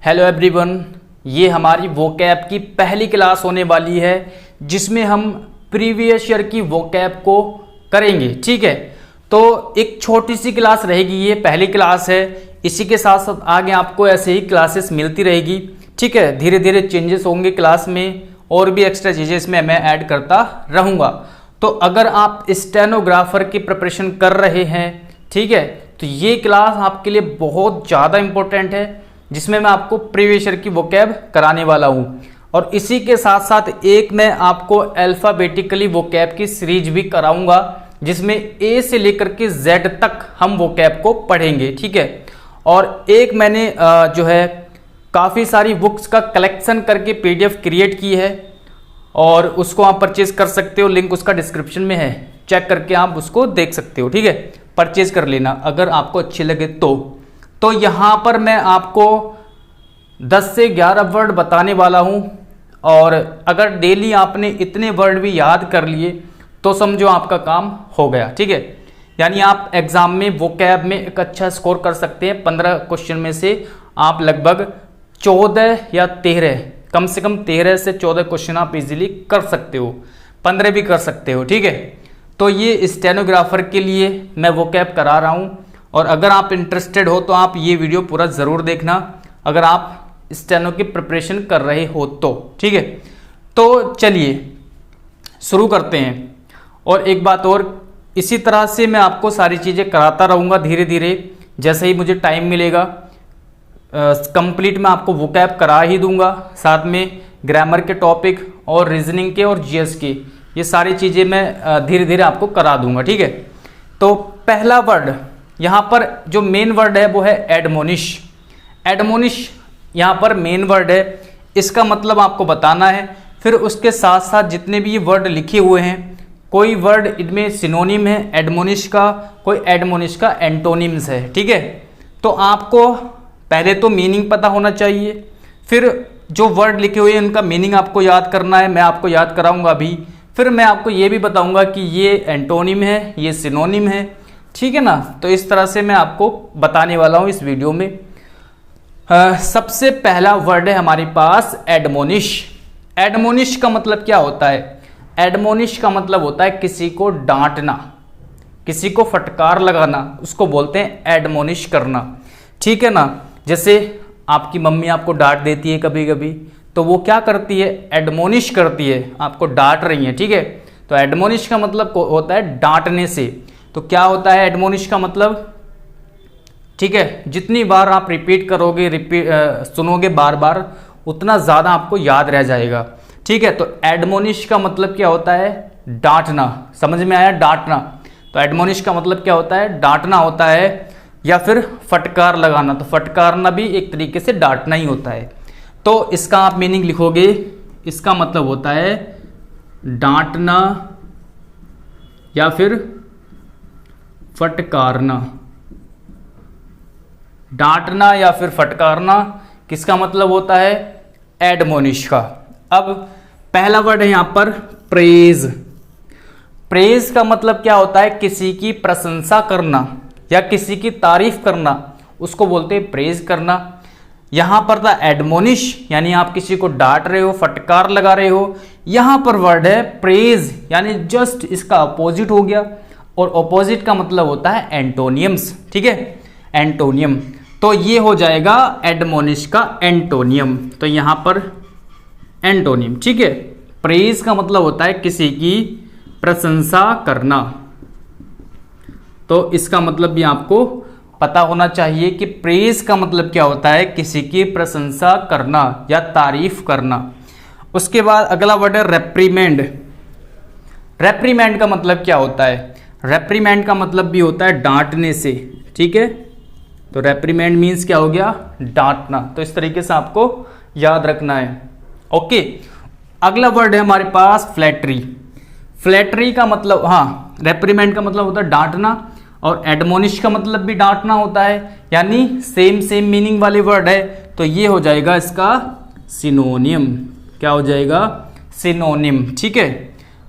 Hello everyone, ये हमारी vocab की पहली क्लास होने वाली है जिसमें हम प्रीवियस ईयर की वोकैब को करेंगे। ठीक है, तो एक छोटी सी क्लास रहेगी, ये पहली क्लास है। इसी के साथ साथ आगे आपको ऐसे ही क्लासेस मिलती रहेगी। ठीक है, धीरे धीरे चेंजेस होंगे क्लास में और भी एक्स्ट्रा चीज़ें इसमें मैं ऐड करता रहूँगा। तो अगर आप स्टेनोग्राफर की प्रिपरेशन कर रहे हैं, ठीक है, तो ये क्लास आपके लिए बहुत ज़्यादा इम्पोर्टेंट है जिसमें मैं आपको प्रीवियस ईयर की वोकैब कराने वाला हूँ। और इसी के साथ साथ एक मैं आपको अल्फ़ाबेटिकली वोकैब की सीरीज भी कराऊंगा जिसमें ए से लेकर के जेड तक हम वोकैब को पढ़ेंगे। ठीक है, और एक मैंने जो है काफ़ी सारी बुक्स का कलेक्शन करके पीडीएफ क्रिएट की है और उसको आप परचेज कर सकते हो। लिंक उसका डिस्क्रिप्शन में है, चेक करके आप उसको देख सकते हो। ठीक है, परचेज कर लेना अगर आपको अच्छी लगे तो यहाँ पर मैं आपको 10 से 11 वर्ड बताने वाला हूँ और अगर डेली आपने इतने वर्ड भी याद कर लिए तो समझो आपका काम हो गया। ठीक है, यानी आप एग्जाम में वोकैब में एक अच्छा स्कोर कर सकते हैं। 15 क्वेश्चन में से आप लगभग 14 या 13, कम से कम 13 से 14 क्वेश्चन आप इजीली कर सकते हो, 15 भी कर सकते हो। ठीक है, तो ये स्टेनोग्राफर के लिए मैं वोकैब करा रहा हूँ और अगर आप इंटरेस्टेड हो तो आप ये वीडियो पूरा ज़रूर देखना अगर आप स्टेनो की प्रिपरेशन कर रहे हो तो। ठीक है, तो चलिए शुरू करते हैं। और एक बात और, इसी तरह से मैं आपको सारी चीज़ें कराता रहूँगा धीरे धीरे, जैसे ही मुझे टाइम मिलेगा कंप्लीट मैं आपको वोकैब करा ही दूंगा। साथ में ग्रामर के टॉपिक और रीजनिंग के और जीएस के, ये सारी चीज़ें मैं धीरे धीरे आपको करा दूंगा। ठीक है, तो पहला वर्ड यहाँ पर जो मेन वर्ड है वो है एडमोनिश। एडमोनिश यहाँ पर मेन वर्ड है, इसका मतलब आपको बताना है। फिर उसके साथ साथ जितने भी ये वर्ड लिखे हुए हैं, कोई वर्ड इनमें सिनोनिम है एडमोनिश का, कोई एडमोनिश का एंटोनिम्स है। ठीक है, तो आपको पहले तो मीनिंग पता होना चाहिए, फिर जो वर्ड लिखे हुए हैं उनका मीनिंग आपको याद करना है। मैं आपको याद कराऊंगा अभी, फिर मैं आपको ये भी बताऊंगा कि ये एंटोनिम है, ये सिनोनिम है। ठीक है ना, तो इस तरह से मैं आपको बताने वाला हूँ इस वीडियो में। सबसे पहला वर्ड है हमारे पास एडमोनिश। एडमोनिश का मतलब क्या होता है? एडमोनिश का मतलब होता है किसी को डांटना, किसी को फटकार लगाना, उसको बोलते हैं एडमोनिश करना। ठीक है ना, जैसे आपकी मम्मी आपको डांट देती है कभी कभी, तो वो क्या करती है? एडमोनिश करती है, आपको डांट रही है। ठीक है, तो एडमोनिश का मतलब होता है डांटने से। तो क्या होता है एडमोनिश का मतलब? ठीक है, जितनी बार आप रिपीट करोगे, सुनोगे बार बार, उतना ज़्यादा आपको याद रह जाएगा। ठीक है, तो एडमोनिश का मतलब क्या होता है? डांटना। समझ में आया? डांटना। तो एडमोनिश का मतलब क्या होता है? डांटना होता है, या फिर फटकार लगाना। तो फटकारना भी एक तरीके से डांटना ही होता है। तो इसका आप मीनिंग लिखोगे, इसका मतलब होता है डांटना या फिर फटकारना। डांटना या फिर फटकारना किसका मतलब होता है? एडमोनिश का। अब पहला वर्ड है यहां पर प्रेज। प्रेज का मतलब क्या होता है? किसी की प्रशंसा करना या किसी की तारीफ करना, उसको बोलते हैं प्रेज करना। यहां पर था एडमोनिश, यानी आप किसी को डांट रहे हो, फटकार लगा रहे हो। यहां पर वर्ड है प्रेज, यानी जस्ट इसका अपोजिट हो गया, और अपोजिट का मतलब होता है एंटोनियम्स। ठीक है, एंटोनियम। तो ये हो जाएगा एडमोनिश का एंटोनियम। तो यहां पर एंटोनियम। ठीक है, प्रेज का मतलब होता है किसी की प्रशंसा करना। तो इसका मतलब भी आपको पता होना चाहिए कि प्रेज का मतलब क्या होता है? किसी की प्रशंसा करना या तारीफ करना। उसके बाद अगला वर्ड है रेप्रीमेंड। रेप्रीमेंड का मतलब क्या होता है? रेप्रीमेंड का मतलब भी होता है डांटने से। ठीक है, तो रेप्रीमेंड मीन्स क्या हो गया? डांटना। तो इस तरीके से आपको याद रखना है। ओके, अगला वर्ड है हमारे पास फ्लैटरी। फ्लैटरी का मतलब, हाँ, रेप्रीमेंड का मतलब होता है डांटना और एडमोनिश का मतलब भी डांटना होता है, यानी सेम मीनिंग वाले वर्ड है। तो ये हो जाएगा इसका सिनोनियम। क्या हो जाएगा? सिनोनिम। ठीक है,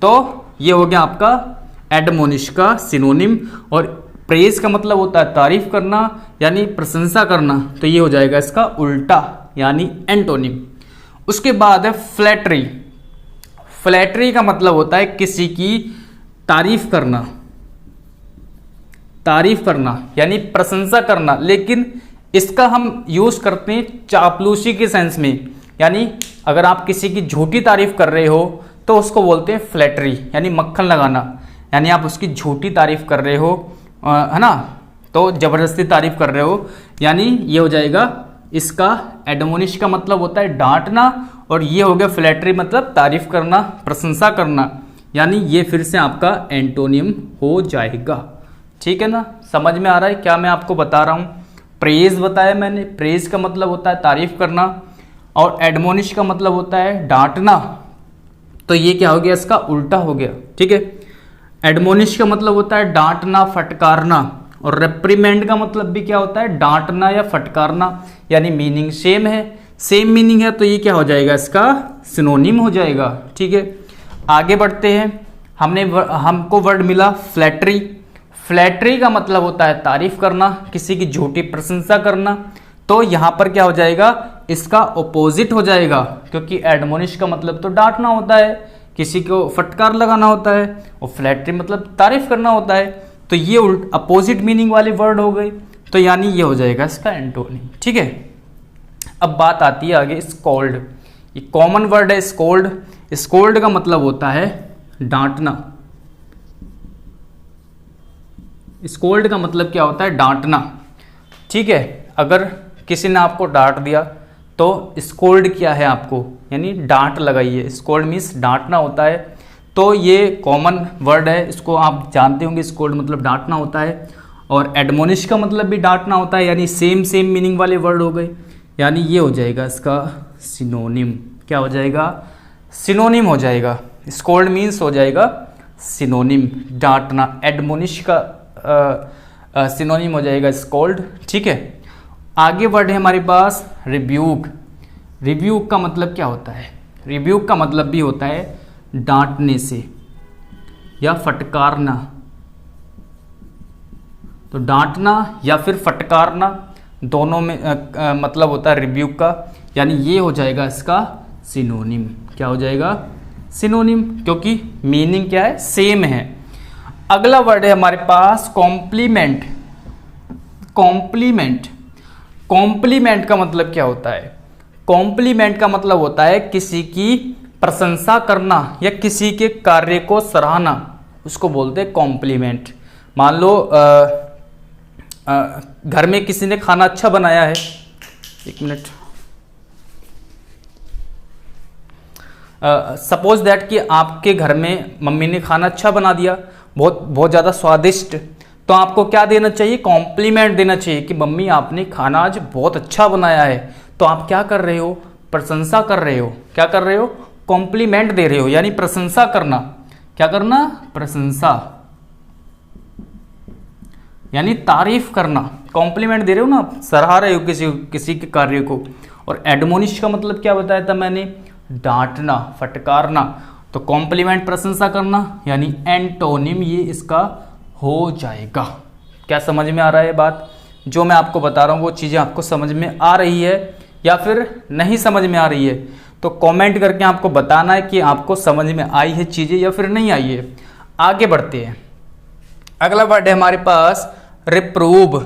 तो ये हो गया आपका एडमोनिश का सिनोनिम। और प्रेज का मतलब होता है तारीफ करना यानी प्रशंसा करना, तो ये हो जाएगा इसका उल्टा। यानी एंटोनिम। उसके बाद है फ्लैटरी। फ्लैटरी का मतलब होता है किसी की तारीफ करना, तारीफ करना यानी प्रशंसा करना, लेकिन इसका हम यूज करते हैं चापलूसी के सेंस में, यानी अगर आप किसी की झूठी तारीफ कर रहे हो तो उसको बोलते हैं फ्लैटरी, यानी मक्खन लगाना, यानी आप उसकी झूठी तारीफ कर रहे हो, है ना, तो जबरदस्ती तारीफ कर रहे हो, यानी ये हो जाएगा। इसका एडमोनिश का मतलब होता है डांटना, और ये हो गया फ्लैटरी मतलब तारीफ करना, प्रशंसा करना, यानी ये फिर से आपका एंटोनिम हो जाएगा। ठीक है ना, समझ में आ रहा है क्या मैं आपको बता रहा हूँ। प्रेज बताया मैंने, प्रेज का मतलब होता है तारीफ करना, और एडमोनिश का मतलब होता है डांटना, तो ये क्या हो गया, इसका उल्टा हो गया। ठीक है, एडमोनिश का मतलब होता है डांटना, फटकारना, और रेप्रीमेंड का मतलब भी क्या होता है, डांटना या फटकारना, यानी मीनिंग सेम है, सेम मीनिंग है, तो ये क्या हो जाएगा, इसका सिनोनिम हो जाएगा। ठीक है, आगे बढ़ते हैं। हमको वर्ड मिला फ्लैटरी। फ्लैटरी का मतलब होता है तारीफ करना, किसी की झूठी प्रशंसा करना, तो यहां पर क्या हो जाएगा, इसका ऑपोजिट हो जाएगा, क्योंकि एडमोनिश का मतलब तो डांटना होता है, किसी को फटकार लगाना होता है, और फ्लैटरी मतलब तारीफ करना होता है, तो ये अपोजिट मीनिंग वाले वर्ड हो गए, तो यानी ये हो जाएगा इसका एंटोनिम। ठीक है, अब बात आती है आगे स्कोल्ड। ये कॉमन वर्ड है स्कोल्ड। स्कोल्ड का मतलब होता है डांटना। स्कोल्ड का मतलब क्या होता है, डांटना। ठीक है, अगर किसी ने आपको डांट दिया तो स्कोल्ड किया है आपको, यानी डांट लगाई है। स्कोल्ड मीन्स डांटना होता है, तो ये कॉमन वर्ड है, इसको आप जानते होंगे। स्कोल्ड मतलब डांटना होता है, और एडमोनिश का मतलब भी डांटना होता है, यानी सेम सेम मीनिंग वाले वर्ड हो गए, यानी ये हो जाएगा इसका सिनोनिम। क्या हो जाएगा, सिनोनिम हो जाएगा। स्कोल्ड मीन्स हो जाएगा सिनोनिम, डांटना। एडमोनिश का सिनोनिम हो जाएगा स्कोल्ड। ठीक है, आगे वर्ड है हमारे पास रिब्यूक। रिब्यूक का मतलब क्या होता है, रिब्यूक का मतलब भी होता है डांटने से या फटकारना, तो डांटना या फिर फटकारना दोनों में मतलब होता है रिब्यूक का, यानी ये हो जाएगा इसका सिनोनिम। क्या हो जाएगा, सिनोनिम, क्योंकि मीनिंग क्या है, सेम है। अगला वर्ड है हमारे पास कॉम्प्लीमेंट। कॉम्प्लीमेंट, कॉम्प्लीमेंट का मतलब क्या होता है, कॉम्प्लीमेंट का मतलब होता है किसी की प्रशंसा करना या किसी के कार्य को सराहना, उसको बोलते हैं कॉम्प्लीमेंट। मान लो घर में किसी ने खाना अच्छा बनाया है, एक मिनट, सपोज दैट कि आपके घर में मम्मी ने खाना अच्छा बना दिया, बहुत ज़्यादा स्वादिष्ट, तो आपको क्या देना चाहिए, कॉम्प्लीमेंट देना चाहिए कि मम्मी आपने खाना आज बहुत अच्छा बनाया है। तो आप क्या कर रहे हो, प्रशंसा कर रहे हो। क्या कर रहे हो, कॉम्प्लीमेंट दे रहे हो, यानी प्रशंसा करना। क्या करना, प्रशंसा यानी तारीफ करना। कॉम्प्लीमेंट दे रहे हो ना, सराहा रहे हो किसी के कार्य को। और एडमोनिश का मतलब क्या बताया था मैंने, डांटना, फटकारना। तो कॉम्प्लीमेंट प्रशंसा करना, यानी एंटोनिम ये इसका हो जाएगा। क्या समझ में आ रहा है बात, जो मैं आपको बता रहा हूँ वो चीज़ें आपको समझ में आ रही है या फिर नहीं समझ में आ रही है, तो कमेंट करके आपको बताना है कि आपको समझ में आई है चीज़ें या फिर नहीं आई है। आगे बढ़ते हैं, अगला वर्ड है हमारे पास रिप्रूव।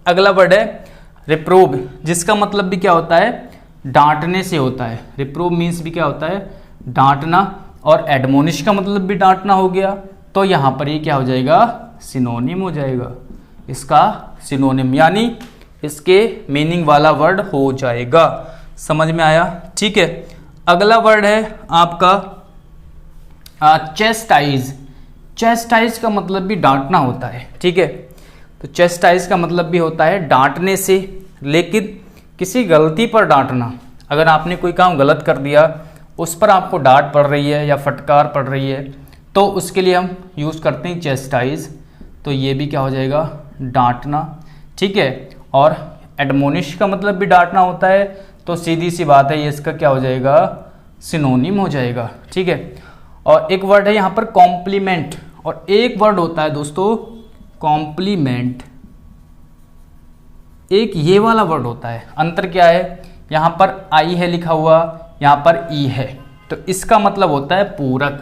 अगला वर्ड है रिप्रूव, जिसका मतलब भी क्या होता है, डांटने से होता है। रिप्रूव मीन्स भी क्या होता है, डांटना, और एडमोनिश का मतलब भी डांटना हो गया, तो यहाँ पर ये क्या हो जाएगा, सिनोनिम हो जाएगा, इसका सिनोनिम, यानी इसके मीनिंग वाला वर्ड हो जाएगा। समझ में आया, ठीक है। अगला वर्ड है आपका चेस्टाइज। चेस्टाइज का मतलब भी डांटना होता है, ठीक है। तो चेस्टाइज का मतलब भी होता है डांटने से, लेकिन किसी गलती पर डांटना। अगर आपने कोई काम गलत कर दिया, उस पर आपको डांट पड़ रही है या फटकार पड़ रही है, तो उसके लिए हम यूज़ करते हैं चेस्टाइज। तो ये भी क्या हो जाएगा, डांटना, ठीक है। और एडमोनिश का मतलब भी डांटना होता है, तो सीधी सी बात है ये इसका क्या हो जाएगा, सिनोनिम हो जाएगा, ठीक है। और एक वर्ड है यहाँ पर कॉम्प्लीमेंट, और एक वर्ड होता है दोस्तों कॉम्प्लीमेंट, एक ये वाला वर्ड होता है। अंतर क्या है यहाँ पर आई है लिखा हुआ, यहाँ पर ई है, तो इसका मतलब होता है पूरक।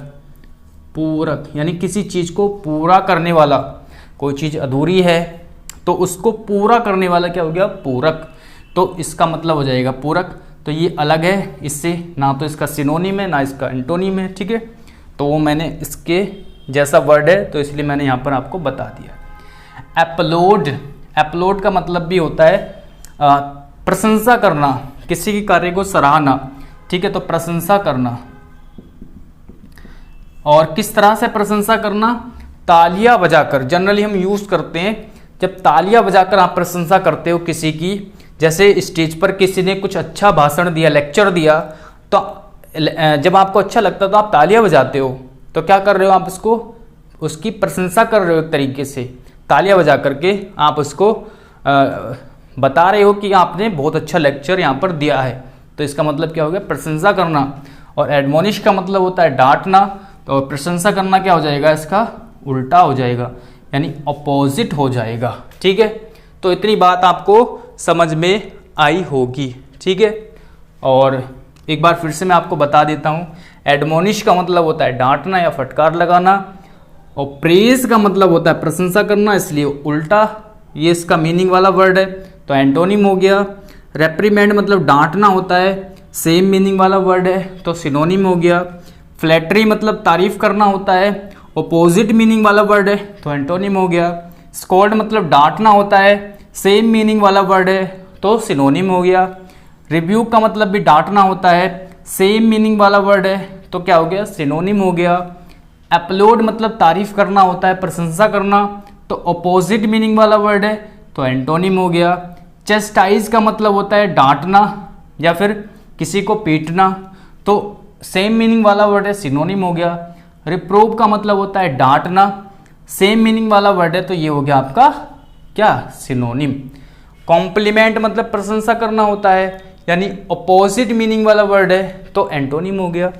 पूरक यानी किसी चीज़ को पूरा करने वाला, कोई चीज़ अधूरी है तो उसको पूरा करने वाला क्या हो गया, पूरक। तो इसका मतलब हो जाएगा पूरक। तो ये अलग है इससे, ना तो इसका सिनोनिम है ना इसका एंटोनिम है, ठीक है। तो वो मैंने इसके जैसा वर्ड है तो इसलिए मैंने यहाँ पर आपको बता दिया। अपलोड, अपलोड का मतलब भी होता है प्रशंसा करना, किसी के कार्य को सराहना, ठीक है। तो प्रशंसा करना, और किस तरह से प्रशंसा करना, तालियां बजाकर। जनरली हम यूज करते हैं जब तालियां बजाकर आप प्रशंसा करते हो किसी की, जैसे स्टेज पर किसी ने कुछ अच्छा भाषण दिया, लेक्चर दिया, तो जब आपको अच्छा लगता है तो आप तालियां बजाते हो। तो क्या कर रहे हो आप, उसको, उसकी प्रशंसा कर रहे हो एक तरीके से, तालियां बजा करके आप उसको बता रहे हो कि आपने बहुत अच्छा लेक्चर यहाँ पर दिया है। तो इसका मतलब क्या हो गया, प्रशंसा करना। और एडमोनिश का मतलब होता है डांटना, तो प्रशंसा करना क्या हो जाएगा, इसका उल्टा हो जाएगा, यानी अपोजिट हो जाएगा, ठीक है। तो इतनी बात आपको समझ में आई होगी, ठीक है। और एक बार फिर से मैं आपको बता देता हूँ, एडमोनिश का मतलब होता है डांटना या फटकार लगाना, और प्रेज का मतलब होता है प्रशंसा करना, इसलिए उल्टा ये इसका मीनिंग वाला वर्ड है, तो एंटोनिम हो गया। रेप्रीमेंड मतलब डांटना होता है, सेम मीनिंग वाला वर्ड है, तो सिनोनिम हो गया। फ्लैटरी मतलब तारीफ करना होता है, अपोजिट मीनिंग वाला वर्ड है, तो एंटोनिम हो गया। स्कोल्ड मतलब डांटना होता है, सेम मीनिंग वाला वर्ड है, तो सिनोनिम हो गया। रिब्यूक का मतलब भी डांटना होता है, सेम मीनिंग वाला वर्ड है, तो क्या हो गया, सिनोनिम हो गया। अपलोड मतलब तारीफ करना होता है, प्रशंसा करना, तो अपोजिट मीनिंग वाला वर्ड है, तो एंटोनिम हो गया। चेस्टाइज का मतलब होता है डांटना या फिर किसी को पीटना, तो सेम मीनिंग वाला वर्ड है, सिनोनिम हो गया। रिप्रोव का मतलब होता है डांटना, सेम मीनिंग वाला वर्ड है, तो ये हो गया आपका क्या, सिनोनिम। कॉम्प्लीमेंट मतलब प्रशंसा करना होता है, यानी अपोजिट मीनिंग वाला वर्ड है, तो एंटोनिम हो गया।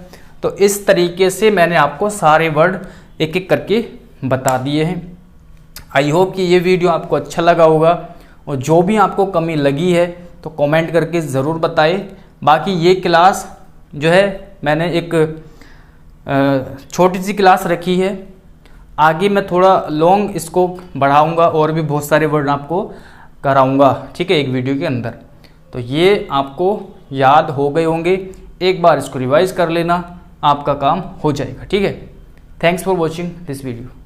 तो इस तरीके से मैंने आपको सारे वर्ड एक एक करके बता दिए हैं। आई होप कि ये वीडियो आपको अच्छा लगा होगा, और जो भी आपको कमी लगी है तो कमेंट करके ज़रूर बताएं। बाकी ये क्लास जो है मैंने एक छोटी सी क्लास रखी है, आगे मैं थोड़ा लॉन्ग इसको बढ़ाऊंगा और भी बहुत सारे वर्ड आपको कराऊंगा, ठीक है, एक वीडियो के अंदर। तो ये आपको याद हो गए होंगे, एक बार इसको रिवाइज कर लेना, आपका काम हो जाएगा, ठीक है। Thanks for watching this video.